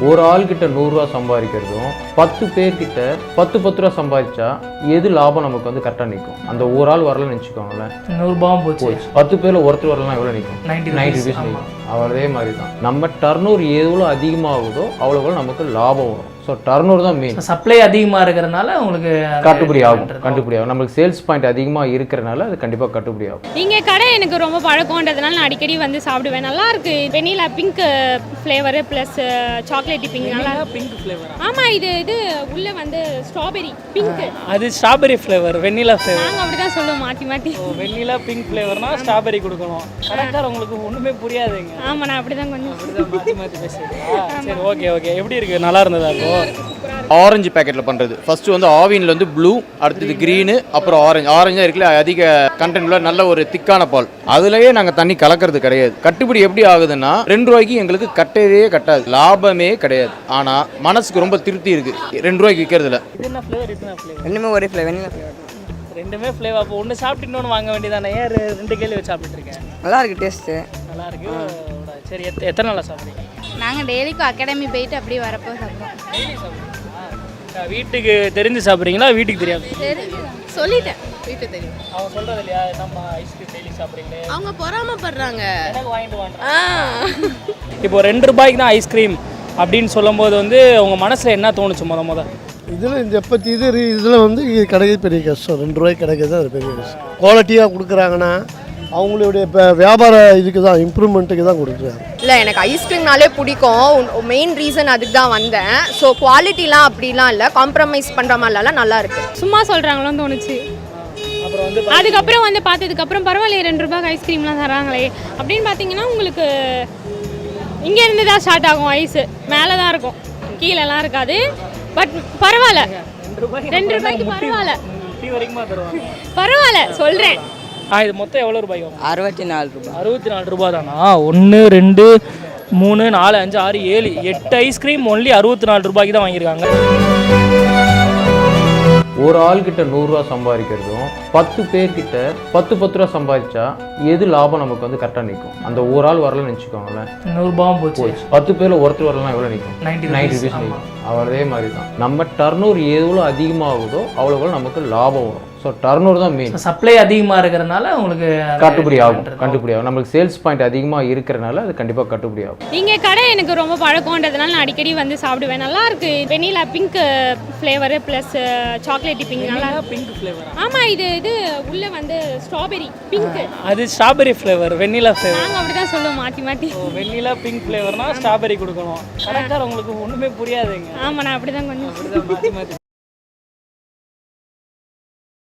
ஒரு ஆள்கிட்ட 100 ரூபா சம்பாதிக்கிறதும் 10 பேர்கிட்ட 10 ரூபா சம்பாதிச்சா எது லாபம் நமக்கு வந்து கரெக்டாக நிற்கும்? அந்த ஒரு ஆள் வரலன்னு வச்சுக்கோங்களேன், 100 ரூபாவும் போச்சு. 10 பேரில் ஒருத்தர் வரலாம் எவ்வளோ நிற்கும்? 90 ருபீஸ் நிற்கும். அதே மாதிரி தான் நம்ம டர்னோவர் எவ்வளோ அதிகமாகுதோ அவ்வளோ நமக்கு லாபம் வரும். ஸோ டர்னோவர் தான் மெயின். சப்ளை அதிகமாக இருக்கிறனால உங்களுக்கு கட்டுப்படி ஆகும். நம்மளுக்கு சேல்ஸ் பாயிண்ட் அதிகமாக இருக்கிறனால அது கண்டிப்பாக கட்டுப்படி ஆகும். நீங்கள் கடை எனக்கு ரொம்ப பழக்கம்ன்றதுனால நான் அடிக்கடி வந்து சாப்பிடுவேன். நல்லா இருக்கு. Vanilla pink flavour plus chocolate pink நல்லா பிங்க் ஃப்ளேவர். ஆமாம், இது உள்ள வந்து ஸ்ட்ராபெரி பிங்க். அது ஸ்ட்ராபெரி ஃப்ளேவர், வெண்ணிலா ஃப்ளேவர். நாங்கள் அப்படி தான் சொல்லுவோம் மாற்றி மாற்றி. வெண்ணிலா பிங்க் ஃப்ளேவர்னா ஸ்ட்ராபெரி கொடுக்கணும். கரெக்டாக உங்களுக்கு ஒன்றுமே புரியாதுங்க. ஆமாம், நான் அப்படி தான் கொஞ்சம் மாற்றி மாற்றி பேசுறீங்களா? சரி, ஓகே. எப்படி இருக்கு? நல்லா இருந்ததா? ஆரஞ்சு பேக்கெட்டில் பண்ணுறது. ஃபஸ்ட்டு வந்து ஆவினில் வந்து ப்ளூ, அடுத்தது க்ரீனு, அப்புறம் ஆரஞ்சாக இருக்குல்ல, அதிக கண்டென்ட்ல நல்ல ஒரு திக்கான பால். அதுலேயே நாங்கள் தண்ணி கலக்கிறது கிடையாது. கட்டுப்படி எப்படி ஆகுதுன்னா 2 ரூபாய்க்கு எங்களுக்கு கட்டவே கட்டாது, லாபமே கிடையாது. ஆனால் மனசுக்கு ரொம்ப திருப்தி இருக்குது 2 ரூபாய்க்கு விற்கிறதுல. இது என்ன ஃப்ளேவர்? இது என்ன ஃப்ளேவர்? ரெண்டுமே ஒரே ஃப்ளேவர், வெண்ணிலா ஃப்ளேவர். ரெண்டுமே ஃப்ளேவர். அப்போ ஒன்று சாப்பிட்டு இன்னொன்று வாங்க வேண்டியதானே? ஏன் 2 கேள்வி வச்சு சாப்பிட்டுருக்கேன்? நல்லா இருக்கு டேஸ்ட்டு. நல்லா இருக்கு. சரி, எத்தனை நாளாக சாப்பிட்றீங்க? நாங்கள் டெய்லிக்கும் அகாடமி போயிட்டு அப்படியே வரப்போ சாப்பிடுவோம். டெய்லி சாப்பிட்றீங்களா? வீட்டுக்கு தெரிஞ்சு சாப்பிட்றீங்களா, வீட்டுக்கு தெரியாது? சொல்லிட்டேன், வீட்டு தெரியும். அவங்க சொல்கிறது இல்லையா, நம்ம ஐஸ்கிரீம் டெய்லி சாப்பிட்றீங்களே, அவங்க பொறாமப்படுறாங்க. எனக்கு வாங்கிட்டு வாங்க. இப்போ 2 ரூபாய்க்கு தான் ஐஸ்கிரீம் அப்படின்னு சொல்லும்போது வந்து உங்கள் மனசில் என்ன தோணுச்சு முத? இதில் இந்த எப்பத்தி இதில் வந்து இது கிடைக்கிறது பெரிய கஷ்டம். 2 ரூபாய்க்கு கிடைக்கிறது அது பெரிய கஷ்டம். குவாலிட்டியாக கொடுக்குறாங்கன்னா அவங்களுடைய இப்போ வியாபார இதுக்கு தான், இம்ப்ரூவ்மெண்ட்டுக்கு தான் கொடுக்குறாங்க. இல்லை, எனக்கு ஐஸ்கிரீம்னாலே பிடிக்கும். மெயின் ரீசன் அதுக்கு தான் வந்தேன். ஸோ குவாலிட்டிலாம் அப்படிலாம் இல்லை, காம்ப்ரமைஸ் பண்ணுற மாதிரிலாம் நல்லா இருக்கு. சும்மா சொல்கிறாங்களோன்னு தோணுச்சு. அப்புறம் வந்து அதுக்கப்புறம் வந்து பார்த்ததுக்கப்புறம் பரவாயில்லையே 2 ரூபாய்க்கு ஐஸ்கிரீம்லாம் தராங்களே அப்படின்னு பார்த்தீங்கன்னா உங்களுக்கு இங்கேருந்து தான் ஸ்டார்ட் ஆகும். ஐஸு மேலே தான் இருக்கும், கீழெல்லாம் இருக்காது. பட் பரவாயில்ல, 2 ரூபாய்க்கு பரவாயில்ல. டீ வரைக்குமா தருவாங்க? பரவாயில்ல சொல்கிறேன். இது மொத்தம் எவ்வளோ ரூபாய்க்கு? 64 ரூபாய். 64 ரூபா தானா? 1 2 3 4 5 6 7 8 ஐஸ்கிரீம் ஒன்லி 64 ரூபாய்க்கு தான் வாங்கியிருக்காங்க. ஒரு ஆள்கிட்ட 100 ரூபா சம்பாதிக்கிறதும் 10 பேர்கிட்ட 10 ரூபா சம்பாதிச்சா எது லாபம் நமக்கு வந்து கரெக்டாக நிற்கும்? அந்த ஒரு ஆள் வரலன்னு வச்சுக்கோங்களேன், 100 ரூபாவும் போச்சு. 10 பேரில் ஒருத்தர் வரலாம் எவ்வளோ நிற்கும்? 90 ருபீஸ் நிற்கும். அதே மாதிரி தான் நம்ம டர்னோவர் எவ்வளோ அதிகமாகுதோ அவ்வளோ நமக்கு லாபம் வரும். ஸோ டர்னோவர் தான் மெயின். சப்ளை அதிகமாக இருக்கிறனால உங்களுக்கு கட்டுப்படி ஆகும். நம்மளுக்கு சேல்ஸ் பாயிண்ட் அதிகமாக இருக்கிறனால அது கண்டிப்பாக கட்டுப்படி ஆகும். நீங்கள் கடை எனக்கு ரொம்ப பழக்கம்ன்றதுனால நான் அடிக்கடி வந்து சாப்பிடுவேன். நல்லா இருக்கு. Vanilla pink flavour plus chocolate pink நல்லா பிங்க் ஃப்ளேவர். ஆமாம், இது உள்ள வந்து ஸ்ட்ராபெரி பிங்க். அது ஸ்ட்ராபெரி ஃப்ளேவர், வெண்ணிலா ஃப்ளேவர். நாங்கள் அப்படி தான் சொல்லுவோம் மாற்றி மாற்றி. வெண்ணிலா பிங்க் ஃப்ளேவர்னா ஸ்ட்ராபெரி கொடுக்கணும். கரெக்டாக உங்களுக்கு ஒன்றுமே புரியாதுங்க. ஆமாம், நான் அப்படி தான் கொஞ்சம் மாற்றி மாற்றி